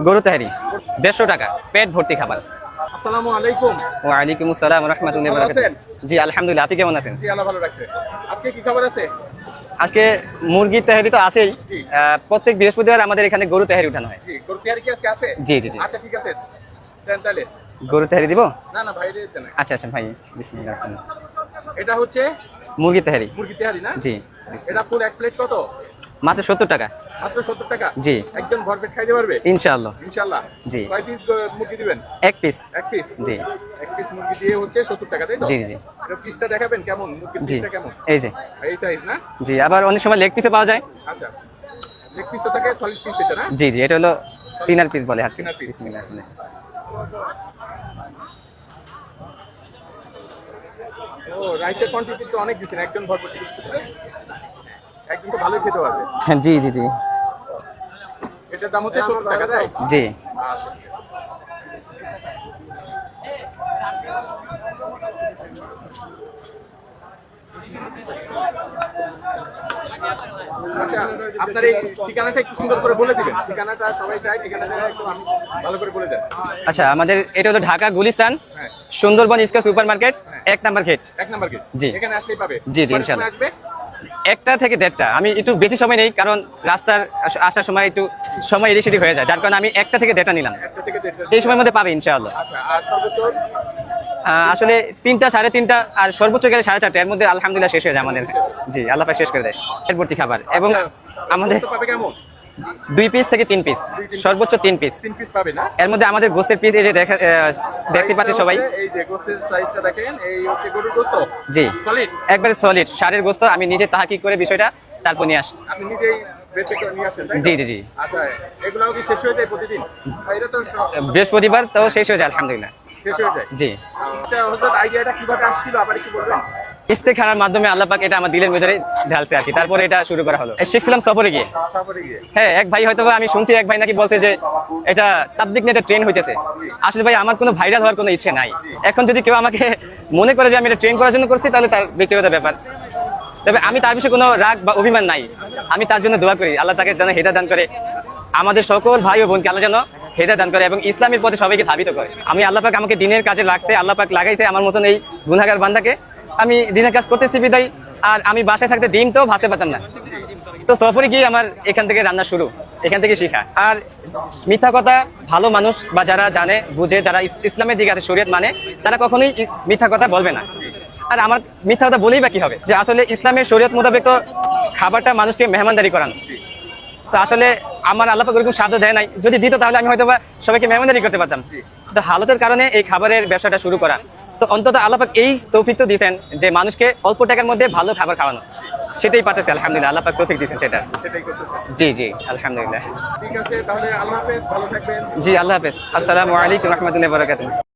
গরু তেহারি 150 টাকা, পেট ভর্তি খাবার। আসসালামু আলাইকুম। ওয়ালাইকুম আসসালাম ওয়া রাহমাতুল্লাহি ওয়া বারাকাতুহু। জি আলহামদুলিল্লাহ, আপনি কেমন আছেন? জি আল্লাহ ভালো রাখছে। আজকে কি খবর আছে? আজকে মুরগির তেহারি তো আছেই। প্রত্যেক বৃহস্পতিবার আমাদের এখানে গরু তেহারি উঠানো হয়। জি, গরু তেহারি কি আজকে আছে? জি জি জি। আচ্ছা ঠিক আছে, দেন তাহলে। গরু তেহারি দিব? না না ভাই, দেন। আচ্ছা আচ্ছা ভাই, বিসমিল্লাহ। এটা হচ্ছে মুরগি তেহারি। মুরগি তেহারি না? জি। এটা ফুল এক প্লেট কত? মাত্র 70 টাকা। মাত্র 70 টাকা? জি। একজন ভরপেট খাইতে পারবে ইনশাআল্লাহ। ইনশাআল্লাহ। জি। কয় পিস মুরগি দিবেন? এক পিস। এক পিস? জি। এক পিস মুরগি দিয়ে হচ্ছে 70 টাকা, তাই তো? জি জি। এটা পিসটা দেখাবেন কেমন? মুরগির জি, পিসটা কেমন? এই যে। এই সাইজ না? জি, আবার অনেক সময় লেগ পিসও পাওয়া যায়। আচ্ছা, লেগ পিসও থাকে, সলিড পিস এটা না? জি জি, এটা হলো সিনার পিস বলে আর কি। সিনার পিস। বিসমিল্লাহ। ও, রাইসের কোয়ান্টিটি তো অনেক দিছেন, একজন ভরপেট একজন তো ভালোই খেতে পারবে। জি জি জি। এটার দাম হচ্ছে 70 টাকা, তাই? জি। আচ্ছা, আপনার এই ঠিকানাটা একটু সুন্দর করে বলে দিবেন। ঠিকানাটা সবাই চায়, ঠিকানাটা একটু আমি ভালো করে বলে দেন। আচ্ছা, আমাদের এটা হলো ঢাকা গুলিস্তান, হ্যাঁ। Sundarban square super market, 1 number gate. 1 number gate. জি। এখানে আসলেই পাবে। জি, জি, কয়টার ইনশাআল্লাহ। সময় আসবে? 1টা থেকে 1:30টা। আমি একটু বেশি সময় নেই, কারণ রাস্তার আসার সময় একটু সময় এদিক সেদিক হয়ে যায়, যার কারণে আমি 1টা থেকে 1:30টা নিলাম। 1টা থেকে 1:30টা। এই সময়ের মধ্যে পাবে ইনশাআল্লাহ। আচ্ছা, আর সর্বোচ্চ? আসলে 3টা, 3:30টা, আর সর্বোচ্চ গেলে 4:30, এর মধ্যে আলহামদুলিল্লাহ শেষ হয়ে যায় আমাদের। জি, আল্লাহ পাক শেষ করে দেয় পেট ভর্তি খাবার। এবং আমাদের গোস্ত পাবে কেমন? 2 পিস থেকে 3 পিস, সর্বোচ্চ 3 পিস। 3 পিস পাবে না? এর মধ্যে আমাদের গোস্তের পিস এই যে দেখতে পাচ্ছি সবাই। এই যে গোস্তের সাইজটা দেখেন, এই হচ্ছে গরুর গোস্ত। জি, সলিড। একবারে সলিড ষাঁড়ের গোস্ত। আমি নিজে তাহাকিক করে বিষয়টা তারপর নিয়ে আসি। আপনি নিজেই বেঁচে করে নিয়ে আসেন, তাই তো? জি জি জি। আচ্ছা, এগুলাও কি শেষ হয়ে যায় প্রতিদিন? এটা তো বৃহস্পতিবার তো শেষ হয়ে যায় আলহামদুলিল্লাহ। শেষ হয়ে যায়। জি। আচ্ছা হযরত, আইডিয়াটা কিভাবে আসছিল আবার একটু বলবেন? ইস্তেখারার মাধ্যমে আল্লাহ পাক এটা আমার দিলের ভিতরে ঢালছে আর কি, তারপরে এটা শুরু করা হলো। শিখছিলাম সফরে গিয়ে। সফরে গিয়ে? হ্যাঁ, এক ভাই হয়তো আমি শুনছি, এক ভাই নাকি বলছে যে এটা তাবলিগ নিয়ে একটা ট্রেন হইতেছে। আসলে ভাই, আমার কোনো ভাইরাল হওয়ার কোনো ইচ্ছে নাই। এখন যদি কেউ আমাকে মনে করে যে আমি এটা ট্রেন করার জন্য করছি, তাহলে তার ব্যক্তিগত ব্যাপার। তবে আমি তার বিষয়ে কোনো রাগ বা অভিমান নাই। আমি তার জন্য দোয়া করি, আল্লাহ তাকে যেন হেদায়েত দান করে, আমাদের সকল ভাই ও বোনকে আল্লাহ যেন হেদায়েত দান করে এবং ইসলামের পথে সবাইকে ধাবিত করে। আমি আল্লাহ পাক আমাকে দিনের কাজে লাগছে, আল্লাহ পাক লাগাইছে আমার মতন এই গুনাহগার বান্দাকে। আমি দিনের কাজ করতেছি বিদায়, আর আমি বাসায় থাকতে ডিম তো ভাবতে পারতাম না। তো সফরে গিয়ে আমার এখান থেকে রান্না শুরু, এখান থেকে শিখা। আর মিথ্যা কথা, ভালো মানুষ বা যারা জানে বুঝে, যারা ইসলামের দিকে আছে, শরীয়ত মানে, তারা কখনোই মিথ্যা কথা বলবে না। আর আমার মিথ্যা কথা বলেই বা কি হবে, যে আসলে ইসলামের শরীয়ত মোতাবেক তো খাবারটা মানুষকে মেহমানদারি করানো। তো আসলে আমার আল্লাহ পাক ওরকম সাধ্য দেয় নাই। যদি দিত তাহলে আমি হয়তো বা সবাইকে মেহমানদারি করতে পারতাম। তো হালতের কারণে এই খাবারের ব্যবসাটা শুরু করা। তো অন্তত আল্লাহ পাক এই তৌফিক তো দিয়েছেন যে মানুষকে অল্প টাকার মধ্যে ভালো খাবার খাওয়ানো, সেটাই পারতেছে আলহামদুলিল্লাহ। আল্লাহ পাক তৌফিক দিয়েছেন সেটা। সেটাই করতেছেন। জি জি আলহামদুলিল্লাহ। ঠিক আছে, তাহলে আল্লাহ হাফেজ, ভালো থাকবেন। জি, আল্লাহ হাফেজ। আসসালামু আলাইকুম ওয়া রাহমাতুল্লাহি ওয়া বারাকাতুহু।